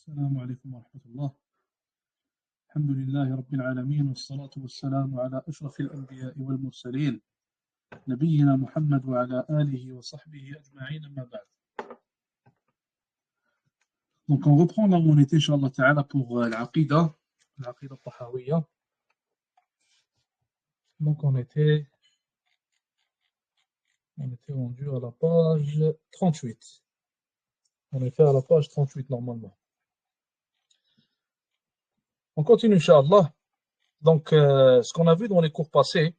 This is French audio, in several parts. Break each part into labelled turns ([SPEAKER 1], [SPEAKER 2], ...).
[SPEAKER 1] السلام عليكم ورحمة الله. الحمد لله رب العالمين والصلاة والسلام على أشرف الأنبياء والمرسلين نبينا محمد وعلى آله وصحبه أجمعين أما بعد. Donc on reprend là où on était, Inch'Allah Ta'ala, pour l'Aqidah Tahawiyya. Donc on était rendu à la page 38. On était à la page 38 normalement. On continue, Inch'Allah. Donc, ce qu'on a vu dans les cours passés,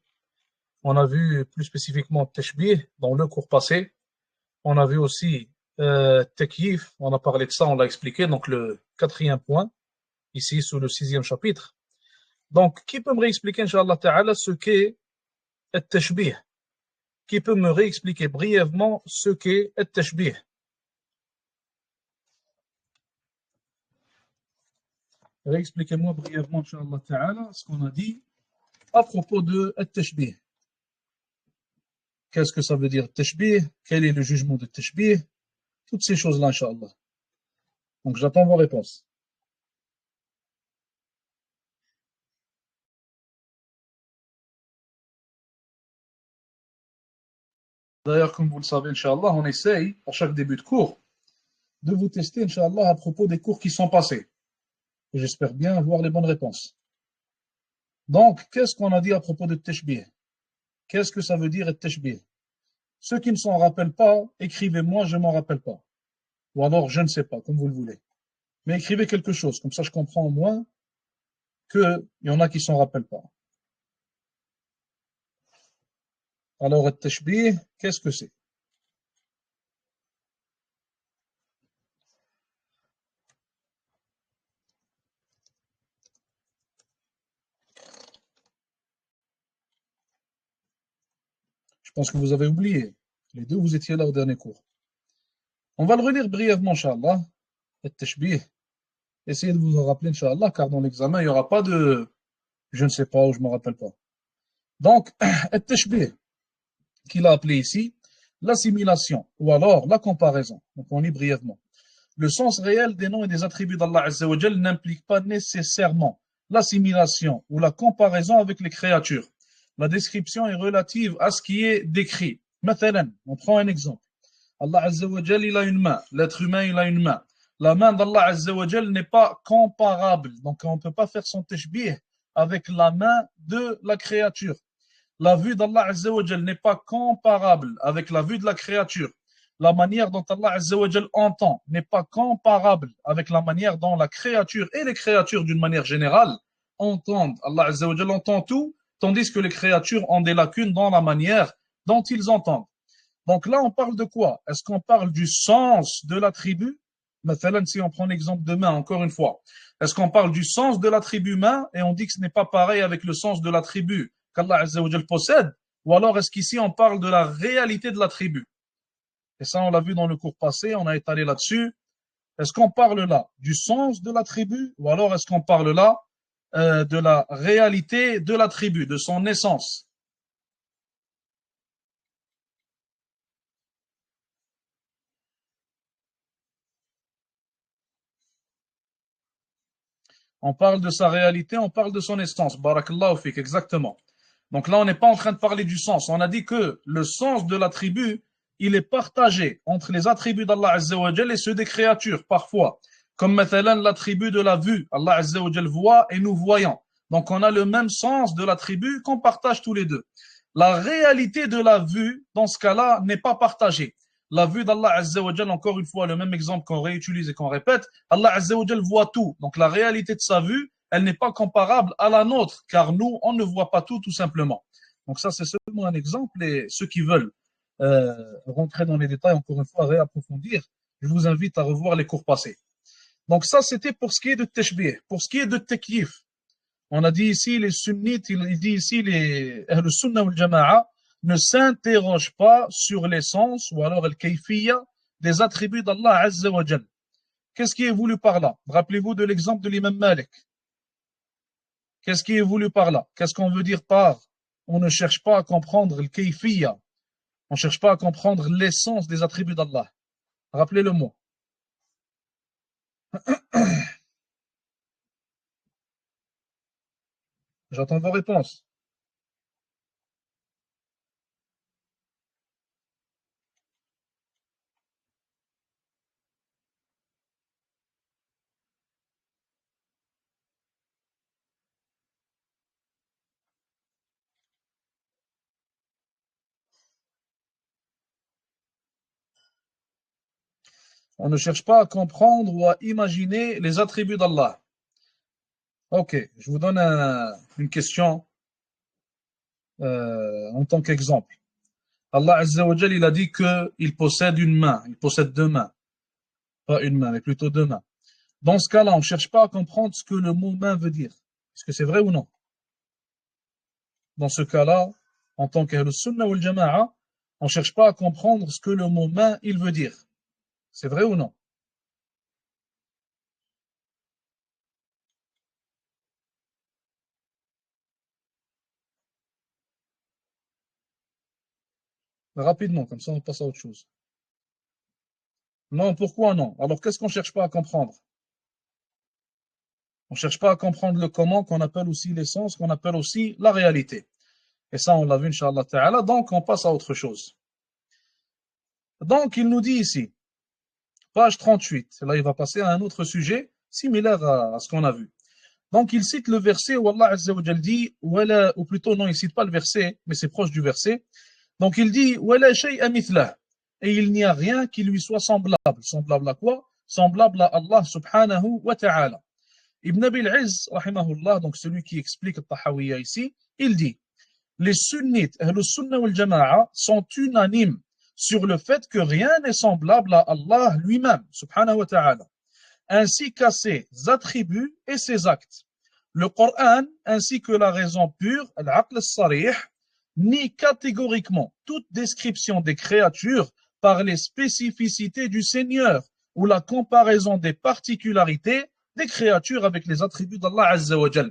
[SPEAKER 1] on a vu plus spécifiquement Tashbih dans le cours passé. On a vu aussi Takyif, on a parlé de ça, on l'a expliqué, donc le 4e point, ici sous le 6e chapitre. Donc, qui peut me réexpliquer, Inch'Allah Ta'ala, ce qu'est Tashbih? Qui peut me réexpliquer brièvement ce qu'est Tashbih? Réexpliquez-moi brièvement, Inch'Allah Ta'ala, ce qu'on a dit à propos de Tashbih. Qu'est-ce que ça veut dire Tashbih? Quel est le jugement de Tashbih? Toutes ces choses-là, Inch'Allah. Donc, j'attends vos réponses. D'ailleurs, comme vous le savez, Inch'Allah, on essaye, à chaque début de cours, de vous tester, Inch'Allah, à propos des cours qui sont passés. Et j'espère bien avoir les bonnes réponses. Donc, qu'est-ce qu'on a dit à propos de Tashbih? Qu'est-ce que ça veut dire Tashbih? Ceux qui ne s'en rappellent pas, écrivez-moi, je ne m'en rappelle pas. Ou alors, je ne sais pas, comme vous le voulez. Mais écrivez quelque chose, comme ça je comprends au moins qu'il y en a qui ne s'en rappellent pas. Alors, Tashbih, qu'est-ce que c'est? Je pense que vous avez oublié. Les deux, vous étiez là au dernier cours. On va le relire brièvement, Inch'Allah. Tashbih. Essayez de vous en rappeler, Inch'Allah, car dans l'examen, il n'y aura pas de je ne sais pas ou je ne me rappelle pas. Donc, Tashbih, qu'il a appelé ici, l'assimilation, ou alors la comparaison. Donc, on lit brièvement. Le sens réel des noms et des attributs d'Allah Azza wa Jal n'implique pas nécessairement l'assimilation ou la comparaison avec les créatures. La description est relative à ce qui est décrit. Mathalan, on prend un exemple. Allah Azza wa Jal, il a une main. L'être humain, il a une main. La main d'Allah Azza wa Jal n'est pas comparable. Donc, on ne peut pas faire son tashbih avec la main de la créature. La vue d'Allah Azza wa Jal n'est pas comparable avec la vue de la créature. La manière dont Allah Azza wa Jal entend n'est pas comparable avec la manière dont la créature et les créatures d'une manière générale entendent. Allah Azza wa Jal entend tout, tandis que les créatures ont des lacunes dans la manière dont ils entendent. Donc là, on parle de quoi? Est-ce qu'on parle du sens de l'attribut? Mathalan, si on prend l'exemple de main, encore une fois. Est-ce qu'on parle du sens de l'attribut main et on dit que ce n'est pas pareil avec le sens de l'attribut qu'Allah Azza wa Jal possède? Ou alors est-ce qu'ici on parle de la réalité de l'attribut? Et ça, on l'a vu dans le cours passé, on a étalé là-dessus. Est-ce qu'on parle là du sens de l'attribut ou alors est-ce qu'on parle là de la réalité de l'attribut, de son essence? On parle de sa réalité, on parle de son essence. Barakallahu fik, exactement. Donc là, on n'est pas en train de parler du sens. On a dit que le sens de l'attribut, il est partagé entre les attributs d'Allah Azza wa Jal et ceux des créatures, parfois. Comme mathalan l'attribut de la vue. Allah Azza wa Jal voit et nous voyons. Donc on a le même sens de l'attribut qu'on partage tous les deux. La réalité de la vue, dans ce cas-là, n'est pas partagée. La vue d'Allah Azza wa Jal, encore une fois, le même exemple qu'on réutilise et qu'on répète, Allah Azza wa Jal voit tout. Donc la réalité de sa vue, elle n'est pas comparable à la nôtre, car nous, on ne voit pas tout simplement. Donc ça, c'est seulement un exemple, et ceux qui veulent rentrer dans les détails, encore une fois, réapprofondir, je vous invite à revoir les cours passés. Donc ça, c'était pour ce qui est de Tashbih. Pour ce qui est de Takyif, on a dit ici, les sunnites, il dit ici, le sunnah ou le jama'a, ne s'interrogent pas sur l'essence ou alors le kayfiyya des attributs d'Allah Azza wa Jal. Qu'est-ce qui est voulu par là? Rappelez-vous de l'exemple de l'imam Malik. Qu'est-ce qui est voulu par là? Qu'est-ce qu'on veut dire par on ne cherche pas à comprendre le kayfiyya, on ne cherche pas à comprendre l'essence des attributs d'Allah? Rappelez-le moi. J'attends vos réponses. On ne cherche pas à comprendre ou à imaginer les attributs d'Allah. Ok, je vous donne une question en tant qu'exemple. Allah Azza wa Jal, il a dit qu'il possède une main, il possède deux mains. Pas une main, mais plutôt deux mains. Dans ce cas-là, on ne cherche pas à comprendre ce que le mot main veut dire. Est-ce que c'est vrai ou non? Dans ce cas-là, en tant qu'Ahlus Sunnah wal Jama'a, on ne cherche pas à comprendre ce que le mot main, il veut dire. C'est vrai ou non? Rapidement, comme ça on passe à autre chose. Non, pourquoi non? Alors qu'est-ce qu'on ne cherche pas à comprendre? On ne cherche pas à comprendre le comment, qu'on appelle aussi l'essence, qu'on appelle aussi la réalité. Et ça, on l'a vu, Inch'Allah Ta'ala. Donc, on passe à autre chose. Donc, il nous dit ici, page 38, là, il va passer à un autre sujet similaire à ce qu'on a vu. Donc, il cite le verset où Allah Azza wa Jal dit, ou plutôt, non, il ne cite pas le verset, mais c'est proche du verset. Donc, il dit, Wala shay'a mithlah. Et il n'y a rien qui lui soit semblable. Semblable à quoi? Semblable à Allah subhanahu wa ta'ala. Ibn Abil Izz, rahimahullah, donc celui qui explique le Tahawiyya ici, il dit, les sunnites, Ahlus Sunnah wal Jama'a, sont unanimes sur le fait que rien n'est semblable à Allah lui-même, subhanahu wa ta'ala, ainsi qu'à ses attributs et ses actes. Le Coran, ainsi que la raison pure, al-aql al-sarih, nie catégoriquement toute description des créatures par les spécificités du Seigneur ou la comparaison des particularités des créatures avec les attributs d'Allah Azza wa Jal.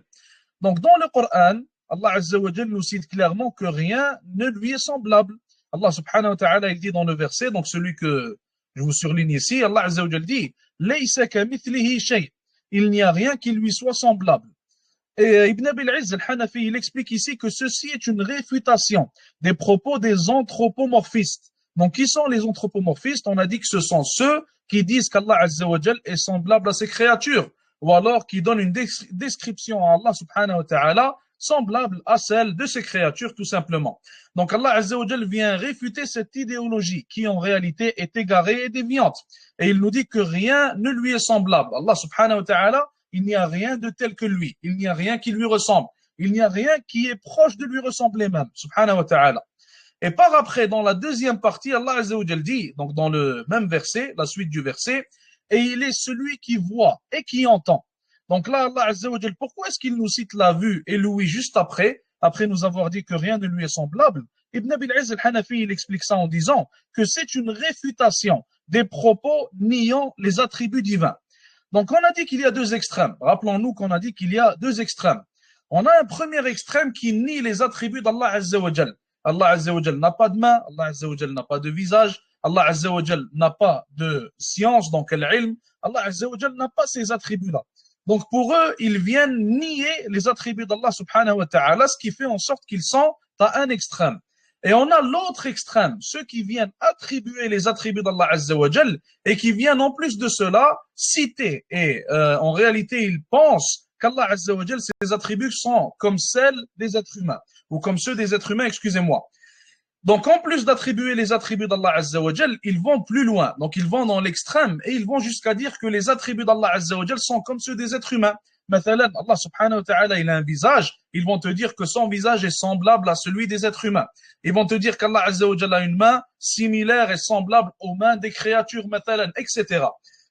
[SPEAKER 1] Donc dans le Coran, Allah Azza wa Jal nous cite clairement que rien ne lui est semblable. Allah subhanahu wa ta'ala, il dit dans le verset, donc celui que je vous surligne ici, Allah Azza wa Jal dit Laysa kamithlihi shay. Il n'y a rien qui lui soit semblable. Et Ibn Abil Izz al-Hanafi, il explique ici que ceci est une réfutation des propos des anthropomorphistes. Donc, qui sont les anthropomorphistes? On a dit que ce sont ceux qui disent qu'Allah Azza wa Jal est semblable à ses créatures, ou alors qui donnent une description à Allah subhanahu wa ta'ala semblable à celle de ses créatures, tout simplement. Donc, Allah Azza wa Jal vient réfuter cette idéologie qui, en réalité, est égarée et déviante. Et il nous dit que rien ne lui est semblable. Allah subhanahu wa ta'ala, il n'y a rien de tel que lui. Il n'y a rien qui lui ressemble. Il n'y a rien qui est proche de lui ressembler même. Subhanahu wa ta'ala. Et par après, dans la deuxième partie, Allah Azza wa Jal dit, donc dans le même verset, la suite du verset, et il est celui qui voit et qui entend. Donc là, Allah Azza wa Jal, pourquoi est-ce qu'il nous cite la vue et l'ouïe juste après nous avoir dit que rien ne lui est semblable? Ibn Abil Izz al-Hanafi, il explique ça en disant que c'est une réfutation des propos niant les attributs divins. Donc, on a dit qu'il y a deux extrêmes. Rappelons-nous qu'on a dit qu'il y a deux extrêmes. On a un premier extrême qui nie les attributs d'Allah Azza wa Jal. Allah Azza wa Jal n'a pas de main, Allah Azza wa Jal n'a pas de visage, Allah Azza wa Jal n'a pas de science, donc l'ilm, Allah Azza wa Jal n'a pas ces attributs-là. Donc, pour eux, ils viennent nier les attributs d'Allah subhanahu wa ta'ala, ce qui fait en sorte qu'ils sont à un extrême. Et on a l'autre extrême, ceux qui viennent attribuer les attributs d'Allah Azza wa Jal et qui viennent en plus de cela citer. Et en réalité, ils pensent qu'Allah Azza wa Jal, ses attributs sont comme celles des êtres humains, ou comme ceux des êtres humains, excusez-moi. Donc, en plus d'attribuer les attributs d'Allah Azza wa Jal, ils vont plus loin. Donc, ils vont dans l'extrême et ils vont jusqu'à dire que les attributs d'Allah Azza wa Jal sont comme ceux des êtres humains. Mathalan, Allah subhanahu wa ta'ala, il a un visage. Ils vont te dire que son visage est semblable à celui des êtres humains. Ils vont te dire qu'Allah Azza wa Jalla a une main similaire et semblable aux mains des créatures, mathalan, etc.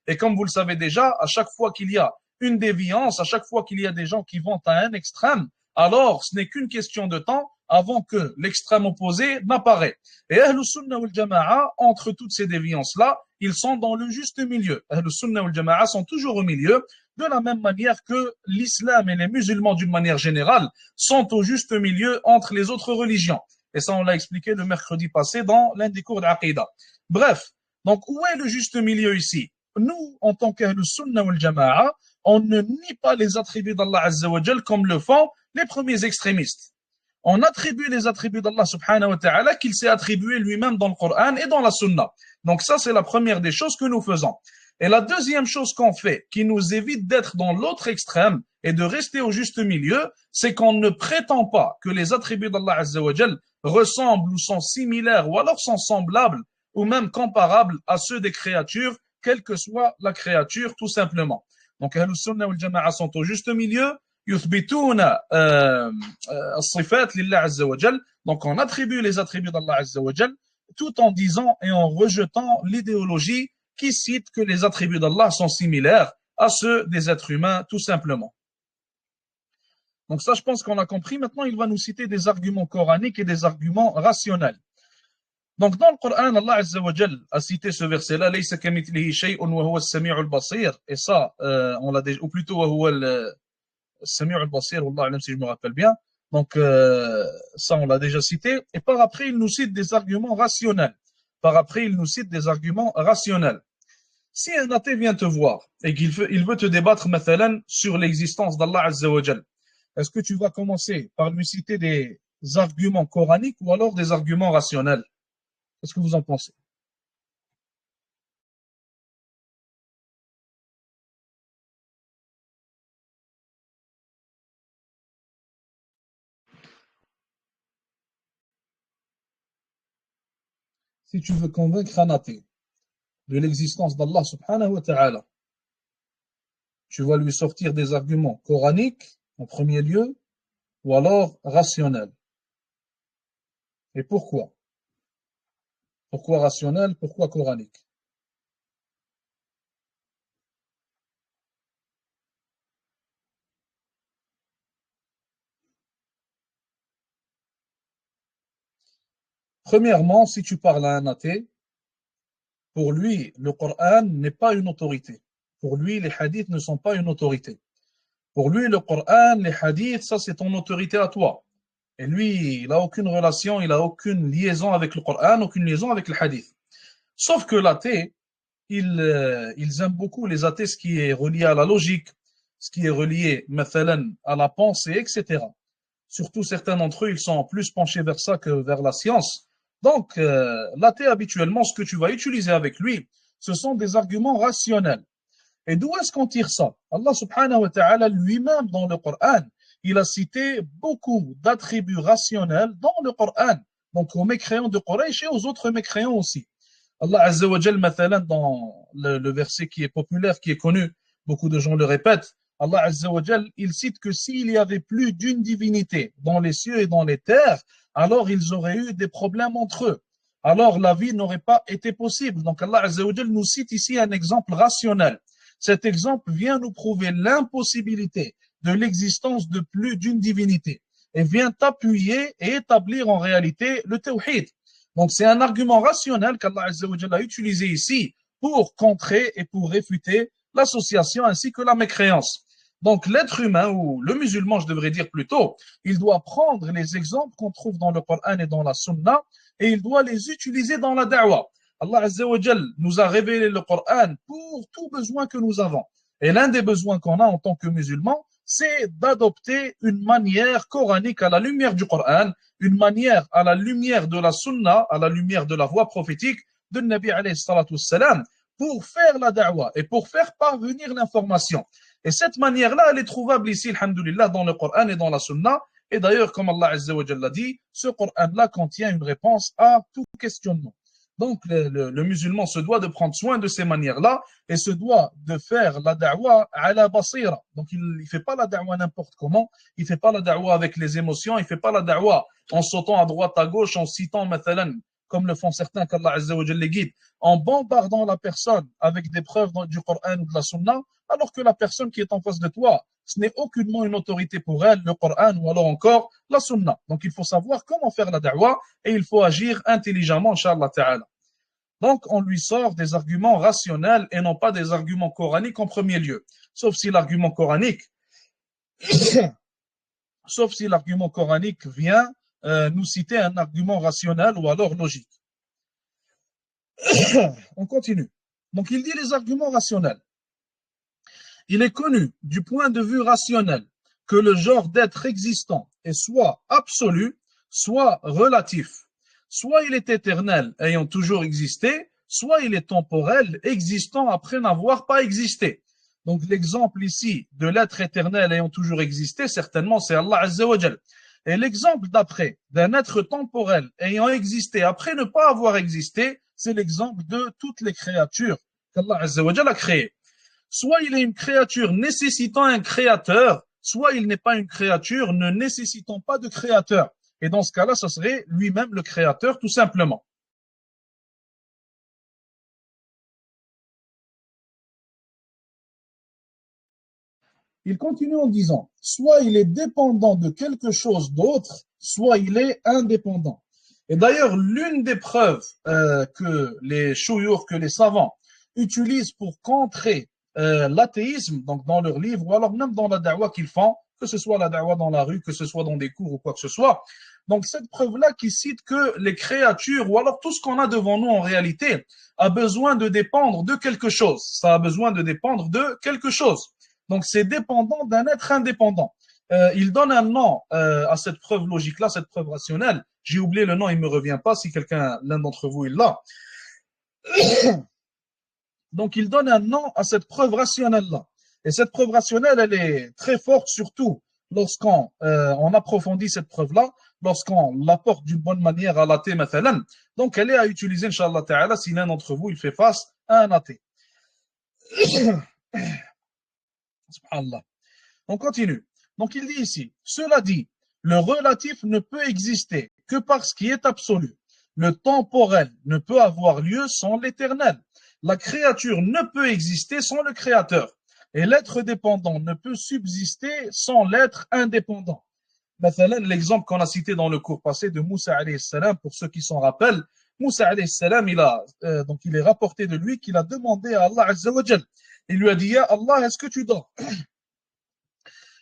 [SPEAKER 1] Et comme vous le savez déjà, à chaque fois qu'il y a une déviance, à chaque fois qu'il y a des gens qui vont à un extrême, alors ce n'est qu'une question de temps avant que l'extrême opposé n'apparaît. Et Ahlus Sunnah wal Jama'a, entre toutes ces déviances-là, ils sont dans le juste milieu. Ahlus Sunnah wal Jama'a sont toujours au milieu, de la même manière que l'islam et les musulmans d'une manière générale sont au juste milieu entre les autres religions. Et ça, on l'a expliqué le mercredi passé dans l'un des cours d'Aqida. Bref, donc où est le juste milieu ici? nous, en tant qu'Ahlus Sunnah wal Jama'a, on ne nie pas les attributs d'Allah Azza wa Jal comme le font les premiers extrémistes. On attribue les attributs d'Allah subhanahu wa ta'ala qu'il s'est attribué lui-même dans le Coran et dans la Sunna. Donc ça, c'est la première des choses que nous faisons. Et la deuxième chose qu'on fait, qui nous évite d'être dans l'autre extrême et de rester au juste milieu, c'est qu'on ne prétend pas que les attributs d'Allah Azza wa Jal ressemblent ou sont similaires ou alors sont semblables ou même comparables à ceux des créatures, quelle que soit la créature, tout simplement. Donc, Ahlus Sunnah wal Jama'a sont au juste milieu, يثبتون الصفات لله عز وجل. Donc on attribue les attributs d'Allah Azza wa Jal tout en disant et en rejetant l'idéologie qui cite que les attributs d'Allah sont similaires à ceux des êtres humains, tout simplement. Donc ça, je pense qu'on a compris. Maintenant, il va nous citer des arguments coraniques et des arguments rationnels. Donc dans le Coran, Allah Azza wa Jal a cité ce verset-là, لَيْسَ كَمِثْلِهِ شَيْءٌ وَهُوَ السَّمِيعُ الْبَصِيرُ. Et ça, on l'a déjà, ou plutôt وَهُوَ السَّمِيعُ الْبَصِيرُ, والله أعلم si je me rappelle bien. Donc ça, on l'a déjà cité. Et par après, il nous cite des arguments rationnels. Par après, il nous cite des arguments rationnels. Si un athée vient te voir et qu'il veut te débattre, مثلا, sur l'existence d'Allah Azza wa Jal, est-ce que tu vas commencer par lui citer des arguments coraniques ou alors des arguments rationnels? Qu'est-ce que vous en pensez? Si tu veux convaincre un athée de l'existence d'Allah subhanahu wa ta'ala, tu vas lui sortir des arguments coraniques en premier lieu ou alors rationnels. Et pourquoi? Pourquoi rationnel? Pourquoi coranique? Premièrement, si tu parles à un athée, pour lui, le Coran n'est pas une autorité. Pour lui, les hadiths ne sont pas une autorité. Pour lui, le Coran, les hadiths, ça c'est ton autorité à toi. Et lui, il n'a aucune relation, il n'a aucune liaison avec le Coran, aucune liaison avec le hadith. Sauf que l'athée, ils aiment beaucoup les athées, ce qui est relié à la logique, ce qui est relié, مثلا, à la pensée, etc. Surtout certains d'entre eux, ils sont plus penchés vers ça que vers la science. Donc, l'athée, habituellement, ce que tu vas utiliser avec lui, ce sont des arguments rationnels. Et d'où est-ce qu'on tire ça? Allah subhanahu wa ta'ala lui-même dans le Coran, il a cité beaucoup d'attributs rationnels dans le Coran. Donc aux mécréants de Quraysh et aux autres mécréants aussi. Allah Azza wa Jal, mathalan, dans le verset qui est populaire, qui est connu, beaucoup de gens le répètent, Allah Azza wa Jal, il cite que s'il y avait plus d'une divinité dans les cieux et dans les terres, alors ils auraient eu des problèmes entre eux. Alors la vie n'aurait pas été possible. Donc Allah Azza wa Jal nous cite ici un exemple rationnel. Cet exemple vient nous prouver l'impossibilité de l'existence de plus d'une divinité et vient appuyer et établir en réalité le tawhid. Donc c'est un argument rationnel qu'Allah Azza wa Jalla a utilisé ici pour contrer et pour réfuter l'association ainsi que la mécréance. Donc l'être humain, ou le musulman je devrais dire plutôt, il doit prendre les exemples qu'on trouve dans le Coran et dans la Sunna et il doit les utiliser dans la da'wah. Allah Azza wa Jal nous a révélé le Coran pour tout besoin que nous avons. Et l'un des besoins qu'on a en tant que musulmans, c'est d'adopter une manière coranique à la lumière du Coran, une manière à la lumière de la Sunna, à la lumière de la voie prophétique de Nabi alayhi salatu wassalam, pour faire la da'wah et pour faire parvenir l'information. Et cette manière-là, elle est trouvable ici, alhamdulillah, dans le Coran et dans la Sunna. Et d'ailleurs, comme Allah Azza wa Jalla dit, ce Coran-là contient une réponse à tout questionnement. Donc, le musulman se doit de prendre soin de ces manières-là et se doit de faire la da'wah à la basira. Donc, il ne fait pas la da'wah n'importe comment, il ne fait pas la da'wah avec les émotions, il ne fait pas la da'wah en sautant à droite, à gauche, en citant, mathalan, comme le font certains qu'Allah Azza wa Jalla les guide, en bombardant la personne avec des preuves du Coran ou de la Sunna, alors que la personne qui est en face de toi, ce n'est aucunement une autorité pour elle, le Coran ou alors encore la Sunna. Donc il faut savoir comment faire la da'wah et il faut agir intelligemment, Inch'Allah Ta'ala. Donc on lui sort des arguments rationnels et non pas des arguments coraniques en premier lieu. Sauf si l'argument coranique, sauf si l'argument coranique vient nous citer un argument rationnel ou alors logique. On continue. Donc il dit les arguments rationnels. Il est connu du point de vue rationnel que le genre d'être existant est soit absolu, soit relatif. Soit il est éternel, ayant toujours existé, soit il est temporel, existant après n'avoir pas existé. Donc l'exemple ici de l'être éternel ayant toujours existé, certainement c'est Allah Azza wa Jal. Et l'exemple d'après d'un être temporel ayant existé après ne pas avoir existé, c'est l'exemple de toutes les créatures qu'Allah Azza wa Jal a créées. Soit il est une créature nécessitant un créateur, soit il n'est pas une créature ne nécessitant pas de créateur. Et dans ce cas-là, ça serait lui-même le créateur, tout simplement. Il continue en disant, soit il est dépendant de quelque chose d'autre, soit il est indépendant. Et d'ailleurs, l'une des preuves que les chouyours, que les savants utilisent pour contrer l'athéisme, donc dans leurs livres, ou alors même dans la da'wa qu'ils font, que ce soit la da'wa dans la rue, que ce soit dans des cours ou quoi que ce soit. Donc cette preuve-là qui cite que les créatures, ou alors tout ce qu'on a devant nous en réalité, a besoin de dépendre de quelque chose. Ça a besoin de dépendre de quelque chose. Donc c'est dépendant d'un être indépendant. Il donne un nom à cette preuve logique-là, cette preuve rationnelle. J'ai oublié le nom, il ne me revient pas. Si quelqu'un, l'un d'entre vous, il l'a. Donc il donne un nom à cette preuve rationnelle-là. Et cette preuve rationnelle, elle est très forte, surtout lorsqu'on on approfondit cette preuve-là, lorsqu'on l'apporte d'une bonne manière à l'athée, mathalan. Donc elle est à utiliser, Inch'Allah Ta'ala, si l'un d'entre vous, il fait face à un athée. Subhanallah. On continue. Donc il dit ici, cela dit, le relatif ne peut exister que par ce qui est absolu. Le temporel ne peut avoir lieu sans l'éternel. La créature ne peut exister sans le créateur. Et l'être dépendant ne peut subsister sans l'être indépendant. L'exemple qu'on a cité dans le cours passé de Moussa alayhi salam, pour ceux qui s'en rappellent, Moussa alayhi salam, donc il est rapporté de lui qu'il a demandé à Allah Azza wa Jal. Il lui a dit, Ya Allah, est-ce que tu dors?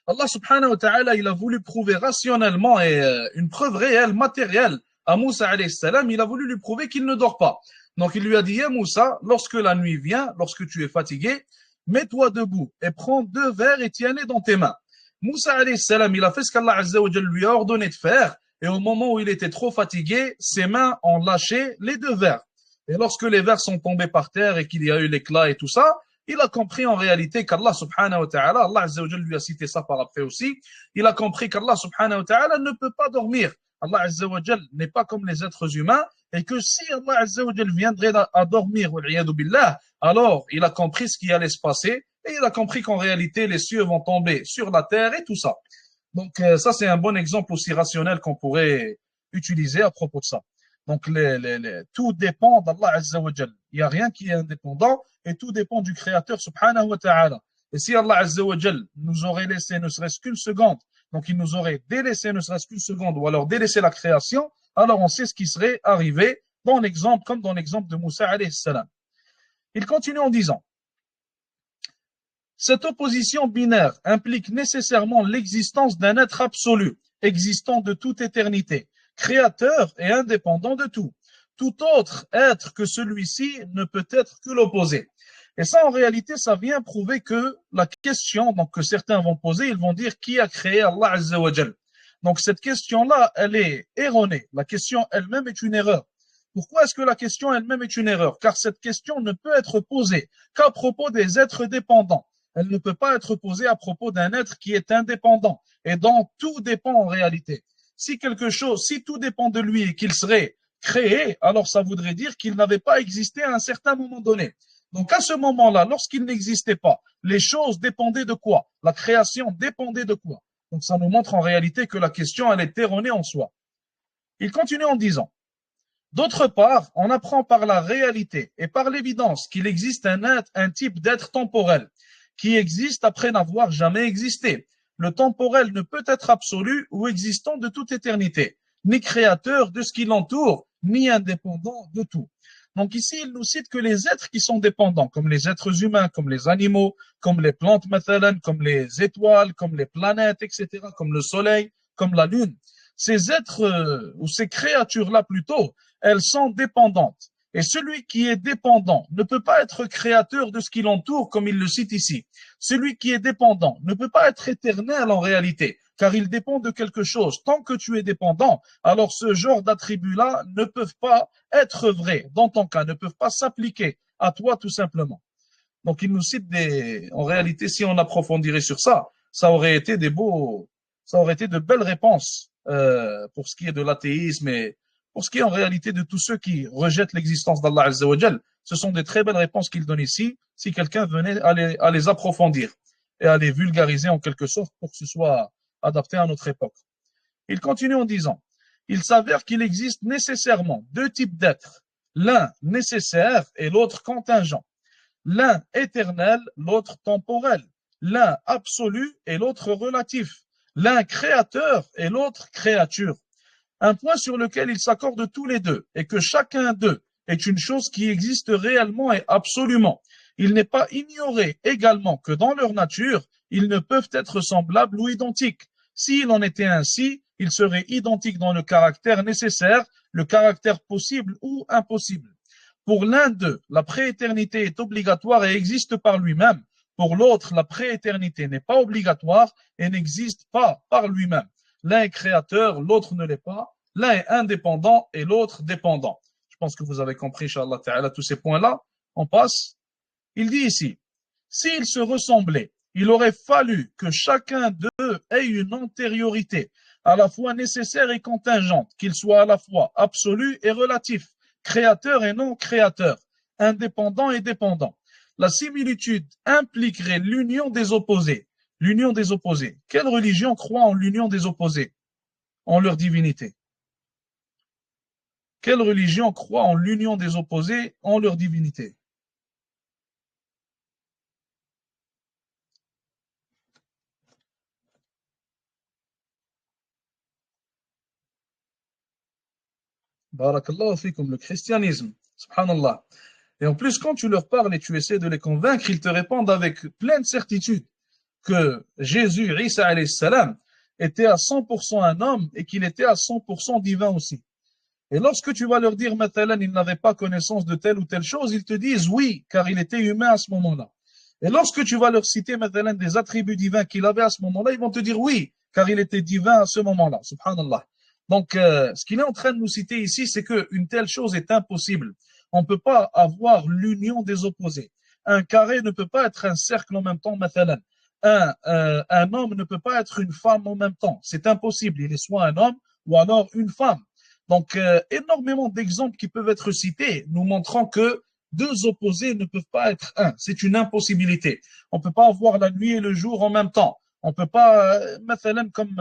[SPEAKER 1] Allah subhanahu wa ta'ala, il a voulu prouver rationnellement et une preuve réelle, matérielle à Moussa alayhi salam, il a voulu lui prouver qu'il ne dort pas. Donc il lui a dit, Ya Moussa, lorsque la nuit vient, lorsque tu es fatigué, mets-toi debout et prends 2 verres et tiens-les dans tes mains. Moussa alayhi salam, il a fait ce qu'Allah azza wa jalla lui a ordonné de faire et au moment où il était trop fatigué, ses mains ont lâché les 2 verres. Et lorsque les verres sont tombés par terre et qu'il y a eu l'éclat et tout ça, il a compris en réalité qu'Allah subhanahu wa ta'ala, Allah azza wa jalla lui a cité ça par après aussi, il a compris qu'Allah subhanahu wa ta'ala ne peut pas dormir. Allah azza wa jalla n'est pas comme les êtres humains et que si Allah azza wa jalla viendrait à dormir, billah, alors il a compris ce qui allait se passer et il a compris qu'en réalité les cieux vont tomber sur la terre et tout ça. Donc ça c'est un bon exemple aussi rationnel qu'on pourrait utiliser à propos de ça. Donc tout dépend d'Allah azza wa jalla. Il n'y a rien qui est indépendant et tout dépend du Créateur subhanahu wa ta'ala. Et si Allah azza wa jalla nous aurait laissé ne serait-ce qu'une seconde, donc il nous aurait délaissé ne serait-ce qu'une seconde ou alors délaissé la création, alors on sait ce qui serait arrivé dans l'exemple, comme dans l'exemple de Moussa alayhi salam. Il continue en disant, cette opposition binaire implique nécessairement l'existence d'un être absolu, existant de toute éternité, créateur et indépendant de tout. Tout autre être que celui-ci ne peut être que l'opposé. Et ça, en réalité, ça vient prouver que la question donc, que certains vont poser, ils vont dire qui a créé Allah Azza wa Jal. Donc cette question-là, elle est erronée. La question elle-même est une erreur. Pourquoi est-ce que la question elle-même est une erreur? Car cette question ne peut être posée qu'à propos des êtres dépendants. Elle ne peut pas être posée à propos d'un être qui est indépendant et dont tout dépend en réalité. Si quelque chose, si tout dépend de lui et qu'il serait créé, alors ça voudrait dire qu'il n'avait pas existé à un certain moment donné. Donc à ce moment-là, lorsqu'il n'existait pas, les choses dépendaient de quoi? La création dépendait de quoi? Donc ça nous montre en réalité que la question, elle est erronée en soi. Il continue en disant, d'autre part, on apprend par la réalité et par l'évidence qu'il existe un type d'être temporel qui existe après n'avoir jamais existé. Le temporel ne peut être absolu ou existant de toute éternité, ni créateur de ce qui l'entoure, ni indépendant de tout. Donc ici, il nous cite que les êtres qui sont dépendants, comme les êtres humains, comme les animaux, comme les plantes, mathalan, comme les étoiles, comme les planètes, etc., comme le soleil, comme la lune, ces êtres ou ces créatures-là plutôt, elles sont dépendantes. Et celui qui est dépendant ne peut pas être créateur de ce qui l'entoure, comme il le cite ici. Celui qui est dépendant ne peut pas être éternel en réalité, car il dépend de quelque chose. Tant que tu es dépendant, alors ce genre d'attributs-là ne peuvent pas être vrais dans ton cas, ne peuvent pas s'appliquer à toi tout simplement. Donc il nous cite des... En réalité, si on approfondirait sur ça, ça aurait été ça aurait été de belles réponses pour ce qui est de l'athéisme et pour ce qui est en réalité de tous ceux qui rejettent l'existence d'Allah Azza wa Jal. Ce sont des très belles réponses qu'il donne ici, si quelqu'un venait à les approfondir et à les vulgariser en quelque sorte pour que ce soit adapté à notre époque. Il continue en disant, il s'avère qu'il existe nécessairement deux types d'êtres, l'un nécessaire et l'autre contingent. L'un éternel, l'autre temporel. L'un absolu et l'autre relatif. L'un créateur et l'autre créature. Un point sur lequel ils s'accordent tous les deux est que chacun d'eux est une chose qui existe réellement et absolument. Il n'est pas ignoré également que dans leur nature, ils ne peuvent être semblables ou identiques. S'il en était ainsi, ils seraient identiques dans le caractère nécessaire, le caractère possible ou impossible. Pour l'un d'eux, la prééternité est obligatoire et existe par lui-même. Pour l'autre, la prééternité n'est pas obligatoire et n'existe pas par lui-même. L'un est créateur, l'autre ne l'est pas. L'un est indépendant et l'autre dépendant. Je pense que vous avez compris, Inch'Allah Ta'ala, tous ces points-là. On passe. Il dit ici, s'ils se ressemblaient, il aurait fallu que chacun d'eux ait une antériorité, à la fois nécessaire et contingente, qu'il soit à la fois absolu et relatif, créateur et non créateur, indépendant et dépendant. La similitude impliquerait l'union des opposés. L'union des opposés. Quelle religion croit en l'union des opposés, en leur divinité? Quelle religion croit en l'union des opposés, en leur divinité? Barakallahu fikum, le christianisme. Subhanallah. Et en plus, quand tu leur parles et tu essaies de les convaincre, ils te répondent avec pleine certitude que Jésus, Isa alayhi salam, était à 100% un homme et qu'il était à 100% divin aussi. Et lorsque tu vas leur dire, maintenant, il n'avait pas connaissance de telle ou telle chose, ils te disent oui, car il était humain à ce moment-là. Et lorsque tu vas leur citer, maintenant, des attributs divins qu'il avait à ce moment-là, ils vont te dire oui, car il était divin à ce moment-là. Subhanallah. Donc, ce qu'il est en train de nous citer ici, c'est qu'une telle chose est impossible. On ne peut pas avoir l'union des opposés. Un carré ne peut pas être un cercle en même temps, maintenant. Un homme ne peut pas être une femme en même temps. C'est impossible. Il est soit un homme ou alors une femme. Donc, énormément d'exemples qui peuvent être cités, nous montrant que deux opposés ne peuvent pas être un. C'est une impossibilité. On ne peut pas avoir la nuit et le jour en même temps. On ne peut pas, comme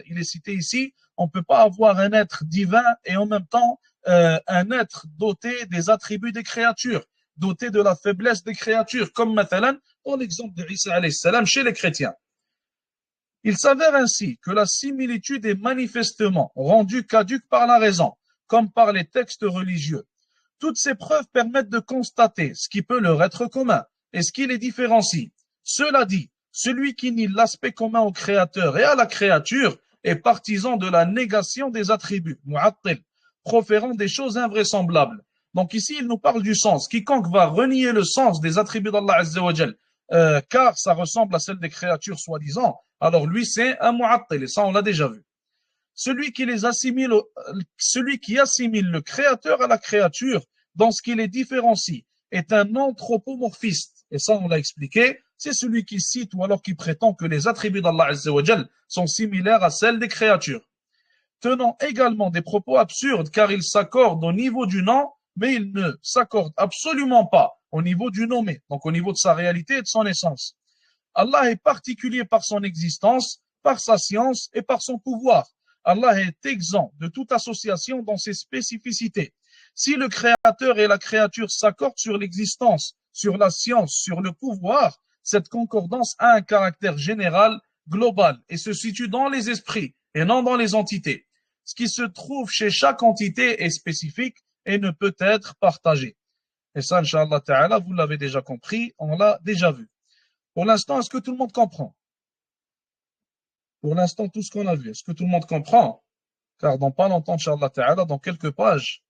[SPEAKER 1] il est cité ici, on ne peut pas avoir un être divin et en même temps un être doté des attributs des créatures, doté de la faiblesse des créatures, comme dans l'exemple de Isa alayhi salam chez les chrétiens. Il s'avère ainsi que la similitude est manifestement rendue caduque par la raison, comme par les textes religieux. Toutes ces preuves permettent de constater ce qui peut leur être commun et ce qui les différencie. Cela dit, celui qui nie l'aspect commun au créateur et à la créature est partisan de la négation des attributs, mu'attil, proférant des choses invraisemblables. Donc ici, il nous parle du sens. Quiconque va renier le sens des attributs d'Allah Azza wa Jal, car ça ressemble à celle des créatures soi-disant, alors lui, c'est un mu'attil, et ça, on l'a déjà vu. Celui qui assimile le créateur à la créature dans ce qui les différencie est un anthropomorphiste. Et ça, on l'a expliqué. C'est celui qui cite ou alors qui prétend que les attributs d'Allah Azza wa Jal sont similaires à celles des créatures. Tenant également des propos absurdes car ils s'accordent au niveau du nom, mais ils ne s'accordent absolument pas au niveau du nommé, donc au niveau de sa réalité et de son essence. Allah est particulier par son existence, par sa science et par son pouvoir. Allah est exempt de toute association dans ses spécificités. Si le créateur et la créature s'accordent sur l'existence, sur la science, sur le pouvoir, cette concordance a un caractère général, global, et se situe dans les esprits et non dans les entités. Ce qui se trouve chez chaque entité est spécifique et ne peut être partagé. Et ça, Inch'Allah Ta'ala, vous l'avez déjà compris, on l'a déjà vu. Pour l'instant, est-ce que tout le monde comprend? Pour l'instant, tout ce qu'on a vu, est-ce que tout le monde comprend? Car dans pas longtemps, Inch'Allah Ta'ala, dans quelques pages,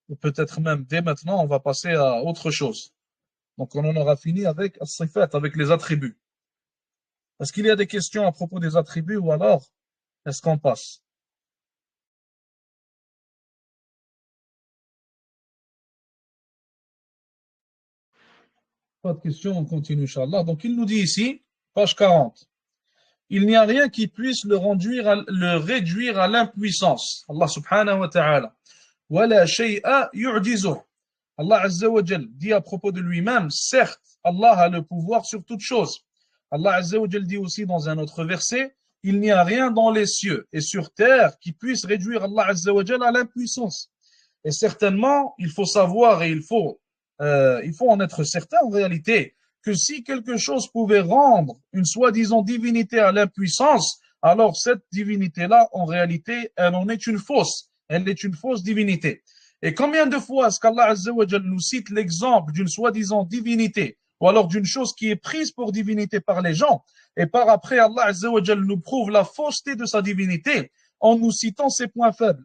[SPEAKER 1] ou peut-être même dès maintenant, on va passer à autre chose. Donc, on en aura fini avec as-sifat, avec les attributs. Est-ce qu'il y a des questions à propos des attributs ou alors est-ce qu'on passe? Pas de questions, on continue, Inch'Allah. Donc, il nous dit ici, page 40. Il n'y a rien qui puisse le réduire à l'impuissance. Allah subhanahu wa ta'ala. وَلَا شَيْءَ يُعْجِزُهُ. Allah Azza wa Jal dit à propos de lui-même, certes, Allah a le pouvoir sur toute chose. Allah Azza wa Jal dit aussi dans un autre verset, il n'y a rien dans les cieux et sur terre qui puisse réduire Allah Azza wa Jal à l'impuissance. Et certainement, il faut savoir et il faut en être certain en réalité que si quelque chose pouvait rendre une soi-disant divinité à l'impuissance, alors cette divinité-là, en réalité, elle en est une fausse. Elle est une fausse divinité. Et combien de fois est-ce qu'Allah Azza wa Jal nous cite l'exemple d'une soi-disant divinité ou alors d'une chose qui est prise pour divinité par les gens et par après Allah Azza wa Jal nous prouve la fausseté de sa divinité en nous citant ses points faibles.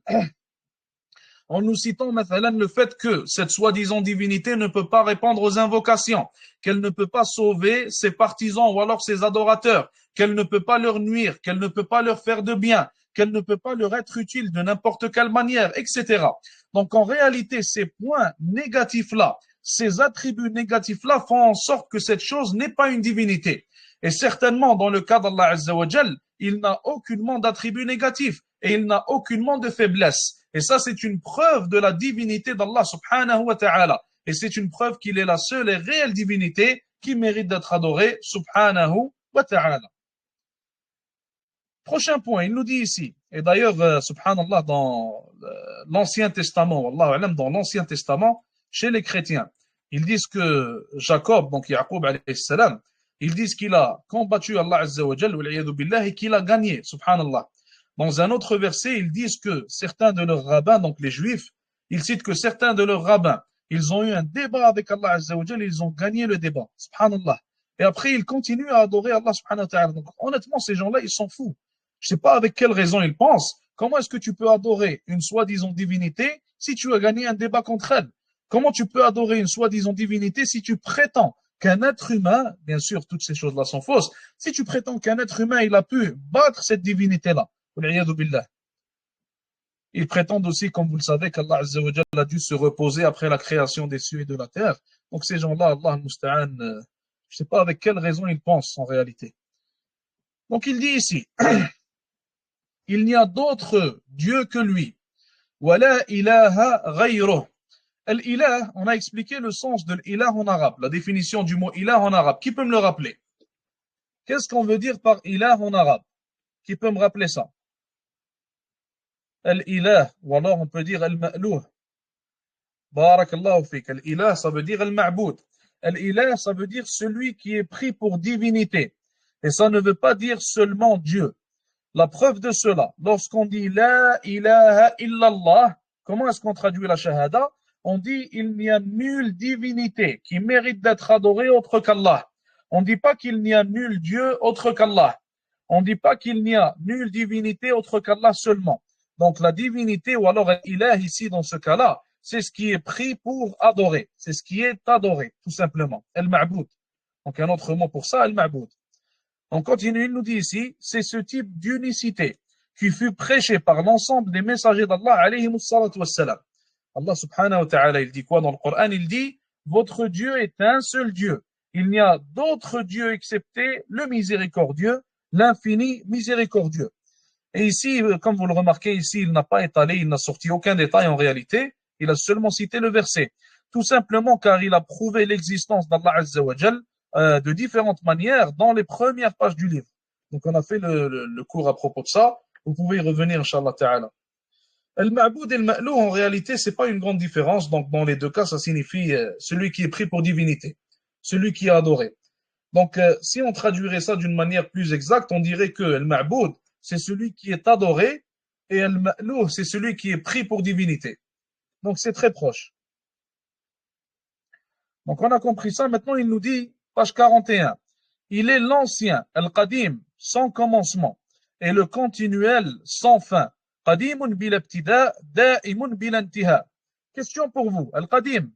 [SPEAKER 1] En nous citant mathalan, le fait que cette soi-disant divinité ne peut pas répondre aux invocations, qu'elle ne peut pas sauver ses partisans ou alors ses adorateurs, qu'elle ne peut pas leur nuire, qu'elle ne peut pas leur faire de bien, qu'elle ne peut pas leur être utile de n'importe quelle manière, etc. Donc en réalité, ces points négatifs-là, ces attributs négatifs-là font en sorte que cette chose n'est pas une divinité. Et certainement, dans le cas d'Allah Azza wa Jal, il n'a aucunement d'attributs négatifs et il n'a aucunement de faiblesse. Et ça, c'est une preuve de la divinité d'Allah subhanahu wa ta'ala. Et c'est une preuve qu'il est la seule et réelle divinité qui mérite d'être adorée subhanahu wa ta'ala. Prochain point, il nous dit ici, et d'ailleurs, subhanallah, dans l'Ancien Testament, wallahu alam, dans l'Ancien Testament, chez les chrétiens, ils disent que Jacob, donc Yaqub alayhi salam, ils disent qu'il a combattu Allah azza wa jal, et qu'il a gagné, subhanallah. Dans un autre verset, ils disent que certains de leurs rabbins, donc les juifs, ils citent que certains de leurs rabbins, ils ont eu un débat avec Allah azza wa jal, ils ont gagné le débat, subhanallah. Et après, ils continuent à adorer Allah subhanahu wa ta'ala. Donc honnêtement, ces gens-là, ils s'en foutent. Je ne sais pas avec quelle raison ils pensent. Comment est-ce que tu peux adorer une soi-disant divinité si tu as gagné un débat contre elle? Comment tu peux adorer une soi-disant divinité si tu prétends qu'un être humain, bien sûr, toutes ces choses-là sont fausses, si tu prétends qu'un être humain, il a pu battre cette divinité-là? Ils prétendent aussi, comme vous le savez, qu'Allah Azza wa Jalla a dû se reposer après la création des cieux et de la terre. Donc ces gens-là, Allah al-Musta'an, je ne sais pas avec quelle raison ils pensent en réalité. Donc il dit ici, il n'y a d'autre Dieu que lui. Wala ilaha ghayruh. Al-ilah, on a expliqué le sens de l'ilah en arabe, la définition du mot ilah en arabe. Qui peut me le rappeler? Qu'est-ce qu'on veut dire par ilah en arabe? Qui peut me rappeler ça? Al-ilah, ou alors on peut dire al-ma'louh. Barakallahu fik. Al-ilah, ça veut dire al-ma'boud. Al-ilah, ça veut dire celui qui est pris pour divinité. Et ça ne veut pas dire seulement Dieu. La preuve de cela, lorsqu'on dit la ilaha illallah, comment est-ce qu'on traduit la shahada? On dit il n'y a nulle divinité qui mérite d'être adorée autre qu'Allah. On ne dit pas qu'il n'y a nul Dieu autre qu'Allah. On ne dit pas qu'il n'y a nulle divinité autre qu'Allah seulement. Donc la divinité ou alors ilah ici dans ce cas-là, c'est ce qui est pris pour adorer. C'est ce qui est adoré, tout simplement. Al-ma'boud. Donc un autre mot pour ça, al-ma'boud. On continue, il nous dit ici, c'est ce type d'unicité qui fut prêché par l'ensemble des messagers d'Allah, alayhimus salatu wassalam. Allah subhanahu wa ta'ala, il dit quoi dans le Coran? Il dit, votre Dieu est un seul Dieu. Il n'y a d'autre Dieu excepté le miséricordieux, l'infini miséricordieux. Et ici, comme vous le remarquez ici, il n'a pas étalé, il n'a sorti aucun détail en réalité, il a seulement cité le verset. Tout simplement car il a prouvé l'existence d'Allah Azza wa Jal de différentes manières dans les premières pages du livre. Donc on a fait le cours à propos de ça. Vous pouvez y revenir, Inch'Allah Ta'ala. Al-Ma'boud et al-Ma'lou, en réalité, c'est pas une grande différence. Donc dans les deux cas, ça signifie celui qui est pris pour divinité, celui qui est adoré. Donc si on traduirait ça d'une manière plus exacte, on dirait que al-Ma'boud, c'est celui qui est adoré et al-Ma'lou, c'est celui qui est pris pour divinité. Donc c'est très proche. Donc on a compris ça. Maintenant, il nous dit, page 41, il est l'ancien, al-Qadim, sans commencement, et le continuel, sans fin. Qadimun bil ibtida, da'imun bil intiha. Question pour vous. Al-Qadim.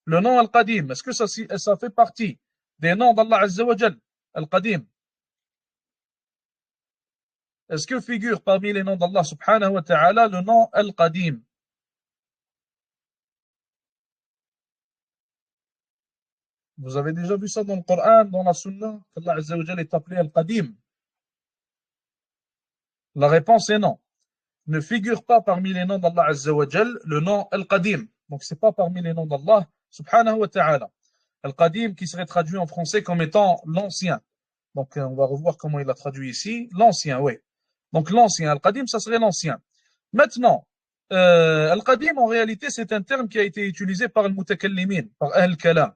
[SPEAKER 1] Le nom Al-Qadim, est-ce que ça fait partie des noms d'Allah Azza wa Jal? Al-Qadim. Est-ce que figure parmi les noms d'Allah subhanahu wa ta'ala le nom Al-Qadim? Vous avez déjà vu ça dans le Coran, dans la Sunna, qu'Allah Azza wa Jal est appelé Al-Qadim? La réponse est non. Ne figure pas parmi les noms d'Allah Azza wa Jal le nom Al-Qadim. Donc c'est pas parmi les noms d'Allah subhanahu wa ta'ala. Al-Qadim qui serait traduit en français comme étant l'ancien. Donc on va revoir comment il a traduit ici. L'ancien, oui. Donc l'ancien, Al-Qadim, ça serait l'ancien. Maintenant, Al-Qadim, en réalité, c'est un terme qui a été utilisé par le mutakallimin, par Al-Kalam,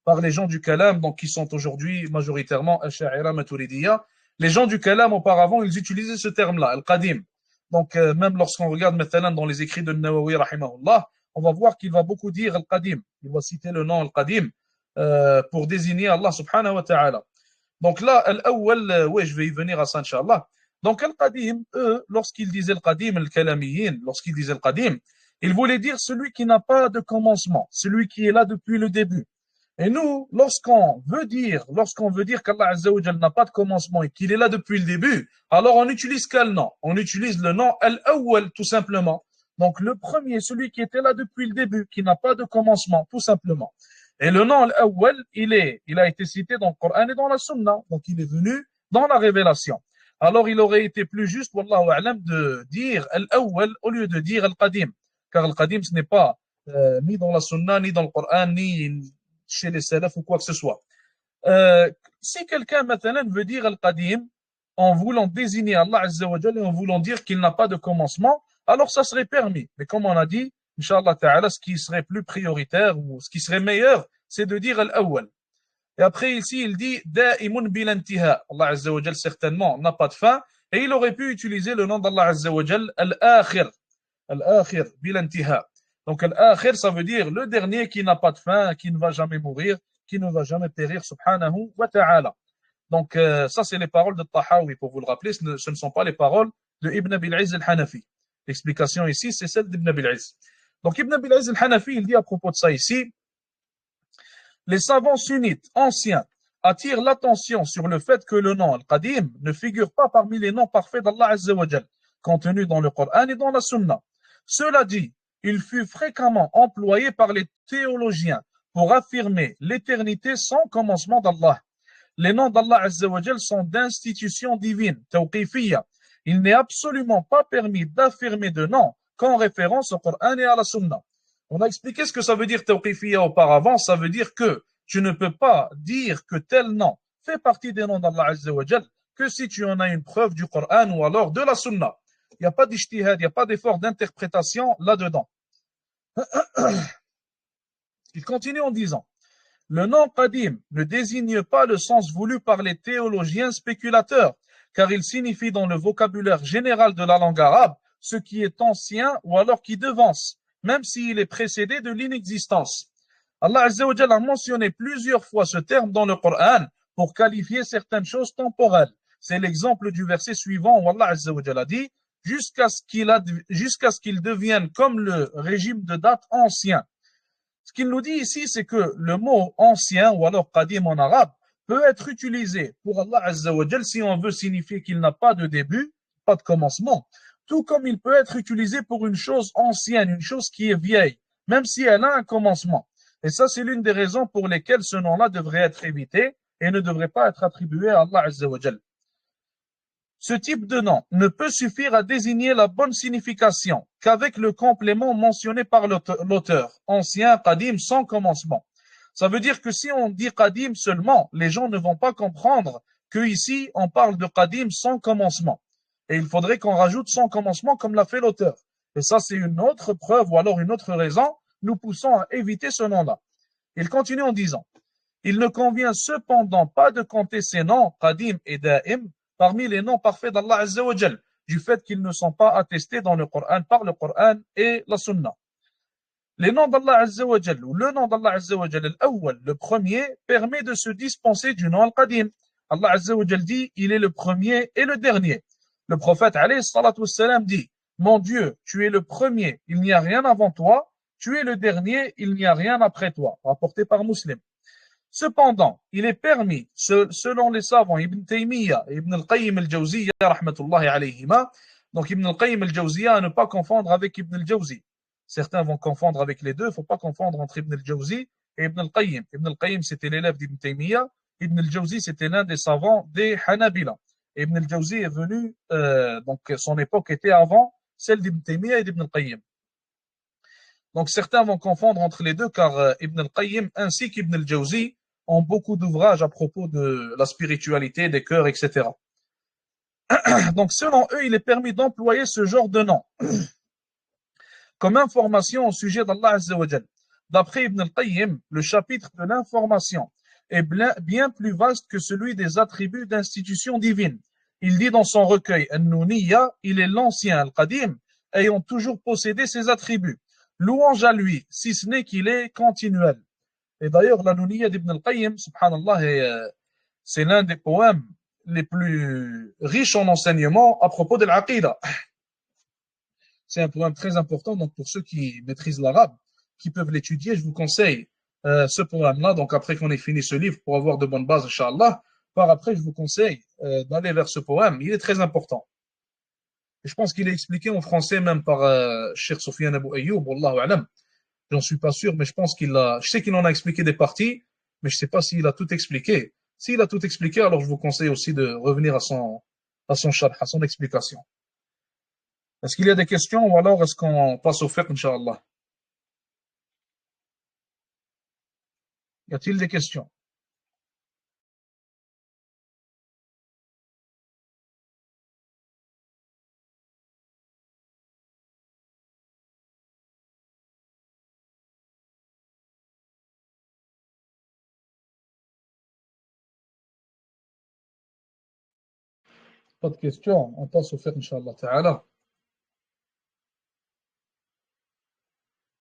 [SPEAKER 1] par les gens du Kalam, donc qui sont aujourd'hui majoritairement Ash'a'ira Maturidiyya. Les gens du Kalam, auparavant, ils utilisaient ce terme-là, Al-Qadim. Donc même lorsqu'on regarde maintenant dans les écrits de Nawawi, rahimahullah, on va voir qu'il va beaucoup dire Al-Qadim. Il va citer le nom Al-Qadim pour désigner Allah subhanahu wa ta'ala. Donc là, Al-Awwal, oui, je vais y venir à ça, Inch'Allah. Donc Al-Qadim, eux, lorsqu'ils disaient Al-Qadim, Al-Kalamiyin, lorsqu'ils disaient Al-Qadim, ils voulaient dire celui qui n'a pas de commencement, celui qui est là depuis le début. Et nous, lorsqu'on veut dire qu'Allah Azza wa Jal n'a pas de commencement et qu'il est là depuis le début, alors on utilise quel nom? On utilise le nom Al-Awwal, tout simplement. Donc le premier, celui qui était là depuis le début, qui n'a pas de commencement, tout simplement. Et le nom Al-Awwal, il a été cité dans le Coran et dans la Sunna. Donc il est venu dans la révélation. Alors il aurait été plus juste, wallahu a'lam, de dire Al-Awwal au lieu de dire Al-Qadim. Car Al-Qadim, ce n'est pas ni dans la Sunna, ni dans le Coran, ni chez les salafs ou quoi que ce soit. Si quelqu'un maintenant veut dire Al-Qadim en voulant désigner Allah Azza wa Jalla et en voulant dire qu'il n'a pas de commencement, alors ça serait permis. Mais comme on a dit, Inch'Allah Ta'ala, ce qui serait plus prioritaire ou ce qui serait meilleur, c'est de dire Al-Awwal. Et après ici, il dit Da'imun bil-intiha. Allah Azza wa Jalla certainement n'a pas de fin. Et il aurait pu utiliser le nom d'Allah Azza wa Jalla, Al-Akhir. Al-Akhir bil-intiha. Donc Al-Akhir, ça veut dire le dernier qui n'a pas de fin, qui ne va jamais mourir, qui ne va jamais périr, subhanahu wa ta'ala. Donc ça, c'est les paroles de Tahawi, pour vous le rappeler, ce ne sont pas les paroles de Ibn Abil Izz al-Hanafi. L'explication ici, c'est celle d'Ibn Abil Izz. Donc Ibn Abil Izz al-Hanafi, il dit à propos de ça ici, les savants sunnites anciens attirent l'attention sur le fait que le nom Al-Qadim ne figure pas parmi les noms parfaits d'Allah Azza wa Jal, contenus dans le Coran et dans la Sunna. Cela dit, il fut fréquemment employé par les théologiens pour affirmer l'éternité sans commencement d'Allah. Les noms d'Allah Azza wa Jal sont d'institutions divines, tawqifiyya. Il n'est absolument pas permis d'affirmer de nom qu'en référence au Coran et à la Sunna. On a expliqué ce que ça veut dire tawqifiyya auparavant. Ça veut dire que tu ne peux pas dire que tel nom fait partie des noms d'Allah Azza wa Jal que si tu en as une preuve du Coran ou alors de la Sunna. Il n'y a pas d'ijtihad, il n'y a pas d'effort d'interprétation là-dedans. Il continue en disant, le nom Qadim ne désigne pas le sens voulu par les théologiens spéculateurs, car il signifie dans le vocabulaire général de la langue arabe ce qui est ancien ou alors qui devance, même s'il est précédé de l'inexistence. Allah Azza wa Jalla a mentionné plusieurs fois ce terme dans le Coran pour qualifier certaines choses temporelles. C'est l'exemple du verset suivant où Allah Azza wa Jalla dit jusqu'à ce qu'il devienne comme le régime de date ancien. Ce qu'il nous dit ici, c'est que le mot ancien ou alors qadim en arabe peut être utilisé pour Allah Azza wa Jal si on veut signifier qu'il n'a pas de début, pas de commencement, tout comme il peut être utilisé pour une chose ancienne, une chose qui est vieille, même si elle a un commencement. Et ça, c'est l'une des raisons pour lesquelles ce nom-là devrait être évité et ne devrait pas être attribué à Allah Azza wa Jal. Ce type de nom ne peut suffire à désigner la bonne signification qu'avec le complément mentionné par l'auteur, ancien, qadim, sans commencement. Ça veut dire que si on dit qadim seulement, les gens ne vont pas comprendre qu'ici on parle de qadim sans commencement. Et il faudrait qu'on rajoute sans commencement comme l'a fait l'auteur. Et ça, c'est une autre preuve ou alors une autre raison nous poussant à éviter ce nom-là. Il continue en disant, il ne convient cependant pas de compter ces noms, qadim et da'im, parmi les noms parfaits d'Allah Azza wa Jal, du fait qu'ils ne sont pas attestés dans le Coran par le Coran et la Sunna. Les noms d'Allah Azza wa Jal, ou le nom d'Allah Azza wa Jal, al-awwal, le premier, permet de se dispenser du nom al-qadim. Allah Azza wa Jal dit, il est le premier et le dernier. Le prophète alayhi salatu wassalam dit, mon Dieu, tu es le premier, il n'y a rien avant toi, tu es le dernier, il n'y a rien après toi, rapporté par Muslim. Cependant, il est permis, selon les savants Ibn Taymiyyah et Ibn al-Qayyim al-Jawziyya, rahmatullahi alayhima, donc Ibn al-Qayyim al-Jawziyya à ne pas confondre avec Ibn al-Jawzi. Certains vont confondre avec les deux, il ne faut pas confondre entre Ibn al-Jawzi et Ibn al-Qayyim. Ibn al-Qayyim, c'était l'élève d'Ibn Taymiyyah, Ibn al-Jawzi, c'était l'un des savants des Hanabila. Ibn al-Jawzi est venu, donc son époque était avant celle d'Ibn Taymiyyah et d'Ibn al-Qayyim. Donc certains vont confondre entre les deux car Ibn al-Qayyim ainsi qu'Ibn al-Jawzi ont beaucoup d'ouvrages à propos de la spiritualité, des cœurs, etc. Donc selon eux, il est permis d'employer ce genre de nom comme information au sujet d'Allah Azza wa Jal. D'après Ibn al-Qayyim, le chapitre de l'information est bien plus vaste que celui des attributs d'institutions divines. Il dit dans son recueil An-Nuniyya, il est l'ancien Al-Qadim, ayant toujours possédé ses attributs. Louange à lui, si ce n'est qu'il est continuel. Et d'ailleurs, la Nuniyya d'Ibn al-Qayyim, subhanallah, c'est l'un des poèmes les plus riches en enseignements à propos de l'Aqida. C'est un poème très important, donc pour ceux qui maîtrisent l'arabe, qui peuvent l'étudier, je vous conseille ce poème-là. Donc après qu'on ait fini ce livre, pour avoir de bonnes bases, Inch'Allah, par après, je vous conseille d'aller vers ce poème. Il est très important. Et je pense qu'il est expliqué en français même par Cheikh Soufiane Abou Ayoub, Wallahu Alam. J'en suis pas sûr, mais je sais qu'il en a expliqué des parties, mais je sais pas s'il a tout expliqué. S'il a tout expliqué, alors je vous conseille aussi de revenir à son sharh, à son explication. Est-ce qu'il y a des questions ou alors est-ce qu'on passe au fiqh, Inch'Allah? Y a-t-il des questions? Pas de questions, on passe au fiqh, Inch'Allah ta'ala.